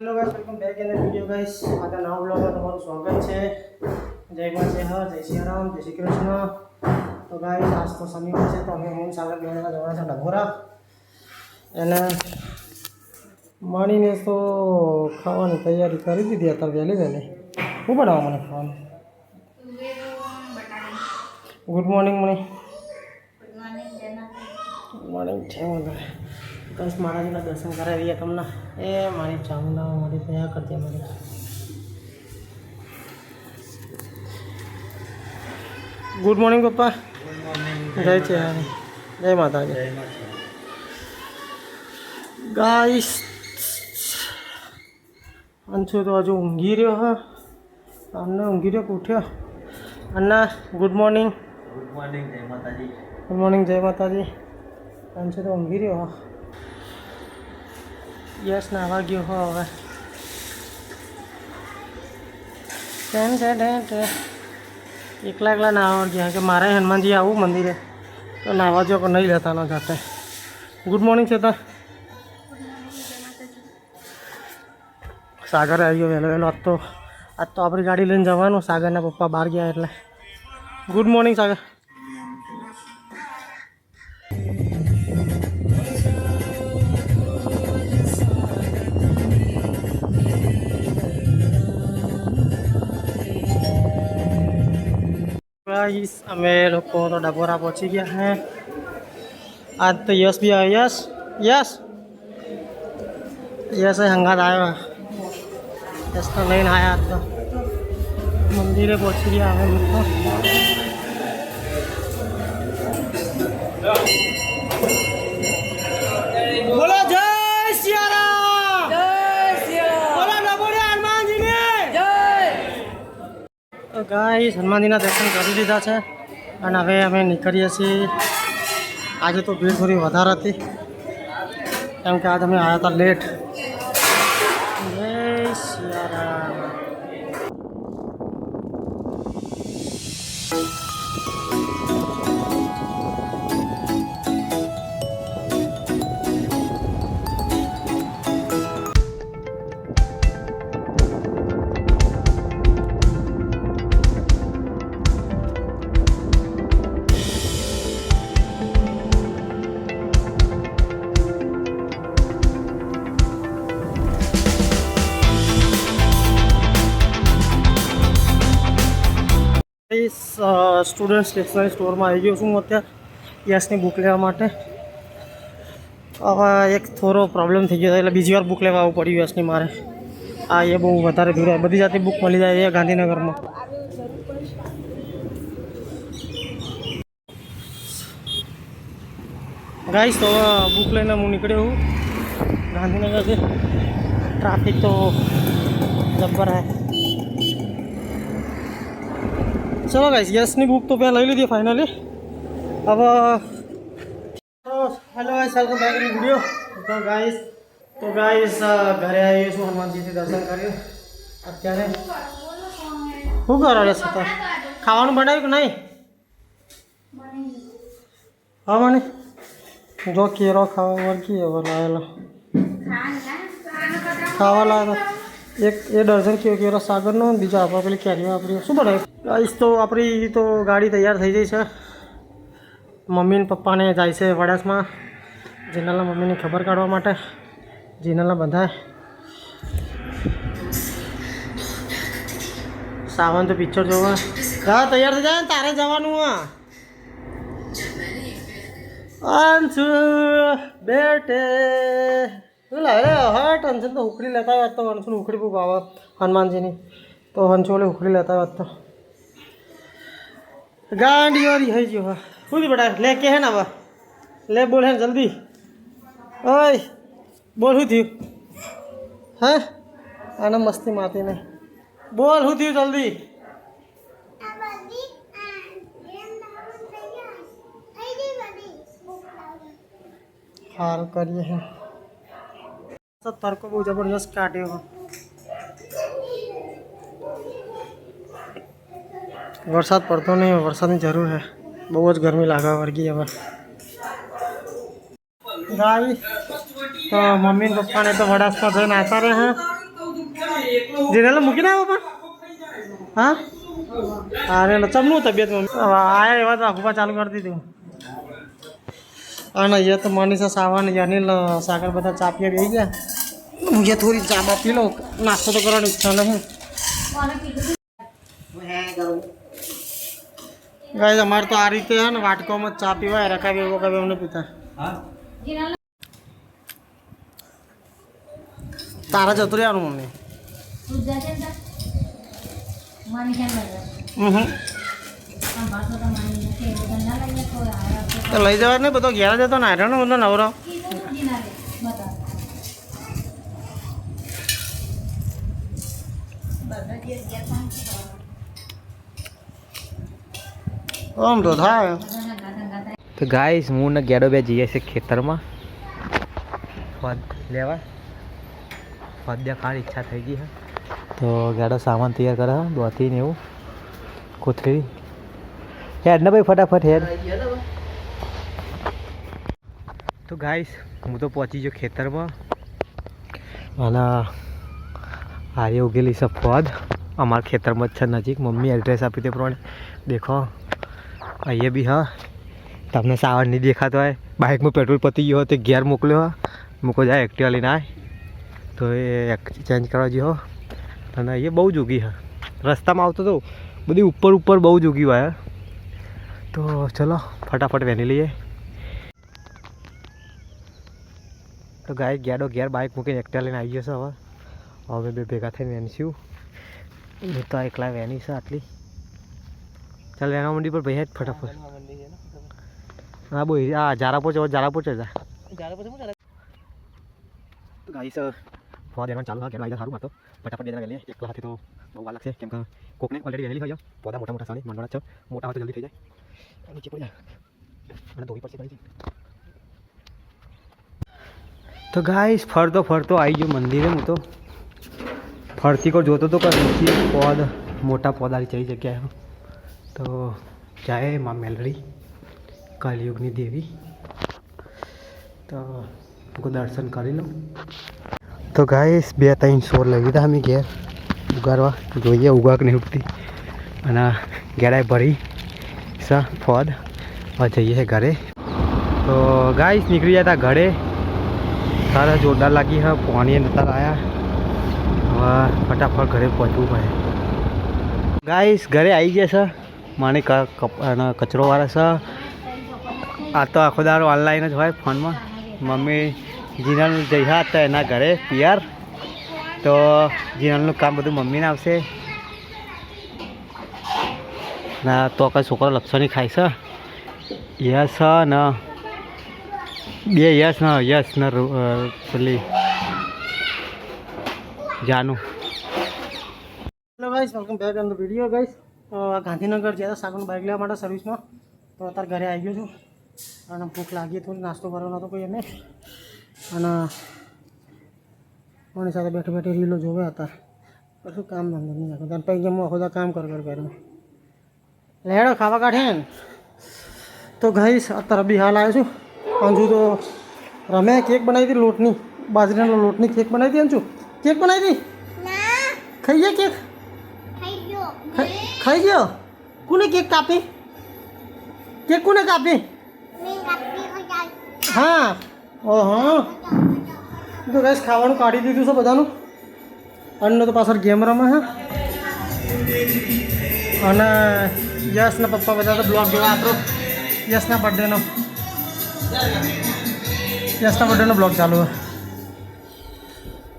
Hello guys, welcome back in the video guys. आज नवा ब्लॉगમાં તમારું સ્વાગત છે। જય માતાજી, જય સિયારામ, જય શ્રી કૃષ્ણ। તો ગાઈસ આજ તો શનિવાર છે, તો અમે હું સાગર બેનના જવાના છે ડભોરા અને માણીને તો ખાવાની તૈયારી કરી દીધી અત્યારે વહેલી વહેલી। શું બનાવવા મને ખાવાનું? ગુડ મોર્નિંગ મણી। ગુડ મોર્નિંગ છે મને गाइस। महाराज का दर्शन करा दिया तुमने। ए मारी चामुंडा मारी दया कर दिया मारी। गुड मॉर्निंग पप्पा। Good morning. जय चेहरा, जय माता जी। गाइस अंशु तो हजू ऊँघी रो है। हमने ऊँघी रो उठ्यो। अन्ना गुड मॉर्निंग। गुड मॉर्निंग, जय माता जी। गुड मॉर्निंग, जय माता जी। अंशु तो ऊँघी रो है। यस नावा गयो हो હવે એકલા એકલા નાવા ગયા કે મારે હનુમાનજી આવું મંદિરે તો નાવા જો નહીં લેતા ન જાતે। ગુડ મોર્નિંગ છે તા સાગર આવી ગયો વહેલો વહેલો। આજ તો આપણી ગાડી લઈને જવાનું। સાગરના પપ્પા બહાર ગયા એટલે ગુડ મોર્નિંગ સાગર। गाइस हमें लोग को तो डबोरा पहुँची गया है। आज तो यश भी आया। यश यश यश है हंगात आया। यश तो लेन आया आज तो मंदिर पहुँची गया हमें लोग बोलो जय सियाराम, जय सियाराम, बोलो डबोरा हनुमान जी ने जय। तो गाइस हनुमानजीना दर्शन કરી લીધા છે અને હવે અમે નીકળીએ છીએ। આજે તો ભીડ થોડી વધારે હતી કેમ કે આજે અમે આવ્યા હતા લેટ। જય સિયારામ। સ્ટુડન્ટ સ્ટેશનરી સ્ટોરમાં આવી ગયો છું હું અત્યારે યશની બુક લેવા માટે। હવે એક થોડો પ્રોબ્લેમ થઈ ગયો એટલે બીજી વાર બુક લેવા આવવું પડ્યું યશની મારે। આ એ બહુ વધારે ભીડ હોય, બધી જાતની બુક મળી જાય એ ગાંધીનગરમાં। ગાઈસ તો બુક લઈને હું નીકળ્યો હું ગાંધીનગરથી। ટ્રાફિક તો જબ્બર હે। चलो गाइस यशनी बुक तो पहले ली थी फाइनली। अब hello guys, welcome back in video. तो गाइस घरे आए છું હનુમાનજીથી દર્શન કરી અત્યારે। શું કરો રે સતા? ખાવાનું બનાવ્યું કે નહીં? હા મને જો કેરો ખાવા વળગી હવે લાવેલો ખાવા લાવ્યો एक ये दर्जन केरो सागरનો બીજો આપણે પેલી કેરીઓ આપણી શું બનાવ્યું ગાઈસ। તો આપણી તો ગાડી તૈયાર થઈ ગઈ છે। મમ્મી ને પપ્પાને જાય છે વડાસમાં જીનલના મમ્મીની ખબર કાઢવા માટે। જીનલના બધાય સાવન તો પિક્ચર જોવા જા તૈયાર થઈ જાય ને તારે જવાનું। અંશુ બેટે હા ટેન્શન તો ઉખડી લેતા હોત તો હંસુને ઉખડી બહુ ભાવે હનુમાનજીની, તો હંસુ ઓલે ઉખડી લેતા હોત તો ગાંડી વાળી થઈ ગયો। હા શું થયું બેટા? લે કે હે ને હવે લે બોલ હે જલ્દી। ઓય બોલ શું થયું? હે આને મસ્તી મારતી નહીં, બોલ શું થયું જલ્દી? સારું કરીએ હે તડકો બહુ જબરજસ્ત કાઢ્યો। વરસાદ પડતો નહીં, વરસાદની જરૂર છે, બહુ જ ગરમી લાગવા વર્ગી હવે। गाइस तो मम्मी पप्पा ने तो वड़ास पर जैन आता रहे हैं જીનેલ મૂકીને આવ્યો પણ હા અરે ચમનું તબિયત આયા એવા તો આખું ચાલુ કરી દીધું અને એ તો મનીષા સાવન અનિલ સાગર બધા ચા પીવા બેસી ગયા મુझे થોડી ચા બા પી લો નાસ્તો તો કરવાની ઈચ્છા નહીં ગાઈસ અમારે તો આ રીતે હે ને વાટકોમાં જ ચા પીવાય રકાબી એવો કभी અમને પીતા તારા જતું રહેવાનું મમ્મી તો લઈ જવા ને બધો ઘેર જતો ને આયરો ને બધો નવરો આમ તો થાય તો ગાઈસ હું ને ગેડો બે જઈએ છે ખેતરમાં ફદ લેવા ફદ્યા ખાવાની ઈચ્છા થઈ ગઈ છે તો ગેડો સામાન તૈયાર કરે દોતી ને એવું કોથળી હેડ ને ભાઈ ફટાફટ હેડ તો ગાઈસ હું તો પહોંચી ગયો ખેતરમાં અને હારી ઉગેલી છે ફદ અમારા ખેતરમાં જ છે નજીક મમ્મી એડ્રેસ આપી તે પ્રમાણે દેખો અહીંયા બી હા તમને સાવન નહીં દેખાતો હોય બાઇકમાં પેટ્રોલ પતી ગયો તે ઘેર મોકલ્યો મૂકો જાય એક્ટિવા લઈને આવે તો એ ચેન્જ કરવા જઈએ અને અહીંયા બહુ જોગી હા રસ્તામાં આવતો તો બધી ઉપર બહુ જોગી હોય તો ચલો ફટાફટ વેની લઈએ તો ગાય ગેડો ઘેર બાઇક મૂકીને એક્ટિવા લઈને આવી જશે હવે હવે બે ભેગા થઈને વેનીશું નહીં તો એકલા વેની છે આટલી ચાલ વેના મંડી પર ભાઈ ફટાફટ હા બોલ આ જારાપુર છે જા તો ગાઈ સર ફોન દેવાનું ચાલુ હા ઘેર આવી સારું હતો ફટાફટ દેના વેલી એકલા હાથે તો બહુ વાર લાગશે કેમ કે કોકને ઓલરેડી વેલી થઈ જાવ પોતા મોટા સાડી માંડવાના છે મોટા હોય તો જલ્દી થઈ જાય નીચે પડી જાય અને ધોવી પડશે ભાઈ તો ગાઈસ ફરતો આવી ગયો મંદિરે હું તો ફરતી કો જોતો તો નીચે પૌધ મોટા પૌધારી ચડી જગ્યાએ તો જાય માં મેલડી કલયુગની દેવી તો દર્શન કરી લઉં તો ગાઈસ 2-3 સોર લઈ લીધા અમે ઘેર ઉગાડવા જોઈએ ઉગાક નહીં ઉગતી અને ઘેરાય ભરી સા ફોદ હવે જઈએ ઘરે તો ગાઈસ નીકળી જતા ઘરે સારા જોરદાર લાગી હા પાણી નતા આવ્યા હવે ફટાફટ ઘરે પહોંચવું પડે ગાઈસ ઘરે આવી ગયા છે માને કચરોવાળા છે આ તો આખો દારો ઓનલાઈન જ હોય ફોનમાં મમ્મી જીનલ જઈ હતા એના ઘરે પિયર તો જીનલનું કામ બધું મમ્મીને આવશે ના તો કઈ છોકરો લક્ષણી ખાય છે યસ ને બે યસ ને પેલી જાનું hello guys welcome back on the video guys Gandhinagar ગયા હતા સાગરનું બાઇક લેવા માટે સર્વિસમાં તો અત્યારે ઘરે આવી ગયો છું અને ભૂખ લાગી થોડી નાસ્તો કરવાનો હતો કોઈ એને અને કોની સાથે બેઠી રીલો જોવે અત્યારે કશું કામ ધંધો નહીં રાખો ત્યારે પૈકી હું આખો કામ કર્યું લેડો ખાવા કાઢે ને તો ગાઈસ અત્યારે બી હાલ આવ્યો છું અંજુ તો રમે કેક બનાવી હતી લોટની બાજરીના લોટની કેક બનાવી હતી અંજુ કેક બનાવી હતી ખાઈ ગયા કેક ખાઈ ગયો કોને કેક કાપી કેક કોને કાપી હા ઓહો તો ગાઈસ ખાવાનું કાઢી દીધું છે બધાનું અન્ન તો પાછળ ગેમ રમે છે અને યશના પપ્પા બધા તો બ્લોગ જોવા આપણો યશના બર્થડેનો બ્લોગ ચાલુ છે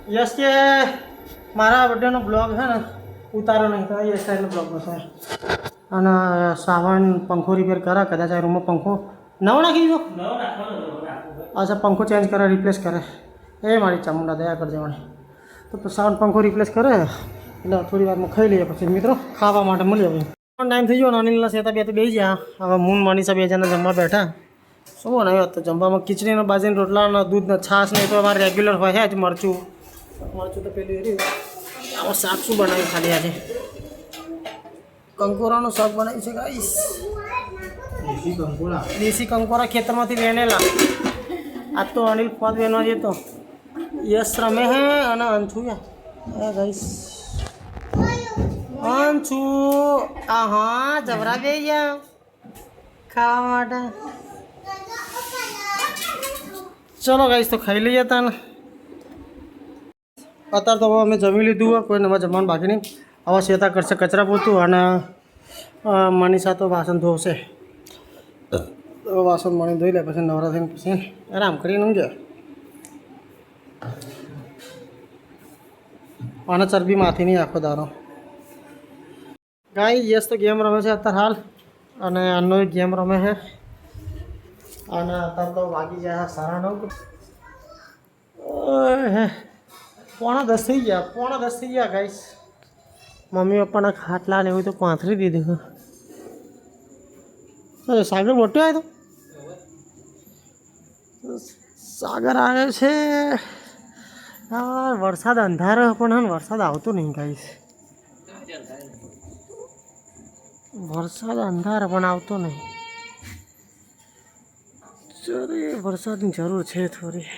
યશ કે મારા બર્થડેનો બ્લોગ છે ને ઉતારો નહીં તો યશ સાઈડનો બ્લોગ હશે અને સાવન પંખો રિપેર કરે કદાચ આ રૂમમાં પંખો નવો નાખી દીધો અચ્છા પંખો ચેન્જ કરે રિપ્લેસ કરે એ મારી ચામુંડા દયા કરજે મને તો સાવન પંખો રિપ્લેસ કરે એટલે થોડી વારમાં ખાઈ લઈએ પછી મિત્રો ખાવા માટે મળીએ ભાઈ ટાઈમ થઈ ગયો અનિલના સેતા બે બેસી ગયા હવે મૂન મનીષા બે જણા જમવા બેઠા શું બનાવ્યું તો જમવામાં ખીચડીનો બાજરીના રોટલા ને દૂધ ને છાશ ને તો અમારે રેગ્યુલર હોય જ મરચું તો પેલું રહ્યું આમાં શાક શું બનાવ્યું ખાલી આજે કંકોરાનું શાક બનાવ્યું છે ગાઈસ દેશી કંકોરા ખેતરમાંથી વેણેલા આજ તો અનિલ ફોદ વેણવા જતો યશ રમે હે અને અંછુયા ગાઈસ અંચુ હા જબરા બે ગયા ખાવા માટે. ચલો ગાઈસ તો ખાઈ લઈએ તા ને. અત્યારે તો હવે અમે જમી લીધું હોય, કોઈ નવા જમવાનું બાકી નહીં. હવે શ્વેતા કરશે કચરા પોતું અને મનીષા તો વાસણ ધોશે. વાસણ મણી ધોઈ લે પછી નવરા થઈને પછી આરામ કરીને ઊંઘે. અને ચરબી માથી નહીં આખો દારો. ગાય યસ તો ગેમ રમે છે અત્યારે હાલ, અને આનો ગેમ રમે છે. અને અત્યારે તો વાગી જાય 9:30. પોણા 10 થઈ ગયા ગાઈસ. મમ્મી પપ્પાના ખાટલા ને એવું તો પાથરી દીધું. સાગર મોટો આવ્યો તો સાગર આવ્યો છે યાર. વરસાદ અંધારો પણ વરસાદ આવતો નહીં ગાઈસ. વરસાદ અંધારો પણ આવતો નહીં. વરસાદની જરૂર છે થોડી.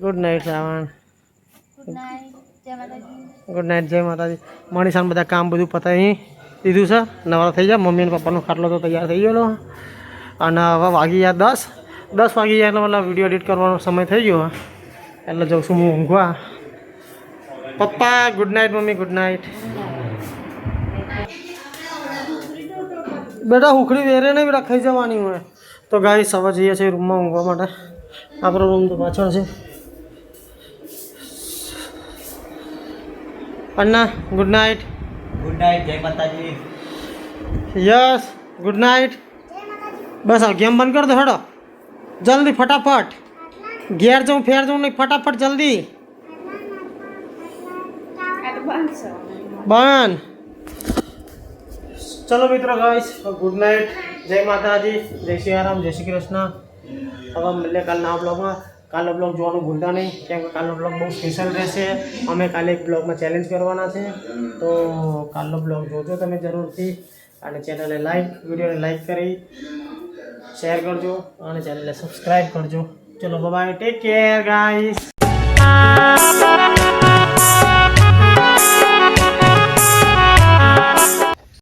Good night Ravan. Good night, જય માતાજી. મનીષાને બધા કામ બધું પતાવી દીધું છે. નવરા થઈ જાય. મમ્મી અને પપ્પાનો ખાટલો તો તૈયાર થઈ ગયેલો. અને હવે વાગી ગયા 10 વાગી ગયા એટલે મતલબ વિડીયો એડિટ કરવાનો સમય થઈ ગયો. એટલે જઉં છું હું ઊંઘવા. પપ્પા good night, mummy good night. બેટા હુખડી વેરે નહીં, બેટા ખાઈ જવાની હોય. તો ગાઈસ હવે જઈએ છીએ રૂમમાં ઊંઘવા માટે. આપણો રૂમ તો પાછળ છે. Anna good night. Good night, જય માતાજી. Yes good night. બસ આ ગેમ બંધ કર દો. હેડો જલ્દી ફટાફટ. ઘેર જાઉં ફેર જાઉં નહીં, ફટાફટ જલ્દી બંધ. ચલો મિત્રો ગાઈસ ગુડ નાઇટ, જય માતાજી, જય સિયારામ, જય શ્રી કૃષ્ણ. હવે મળીએ કાલના બ્લોગમાં. કાલનો બ્લોગ જોવાનું ભૂલતા નહીં, કેમ કે કાલનો બ્લોગ બહુ સ્પેશિયલ રહેશે. અમે કાલે એક બ્લોગમાં ચેલેન્જ કરવાના છે, તો કાલનો બ્લોગ જોજો તમે જરૂરથી. અને ચેનલને વિડીયોને લાઈક કરી શેર કરજો અને ચેનલને સબસ્ક્રાઈબ કરજો. ચલો બાય, ટેક કેર ગાઈસ.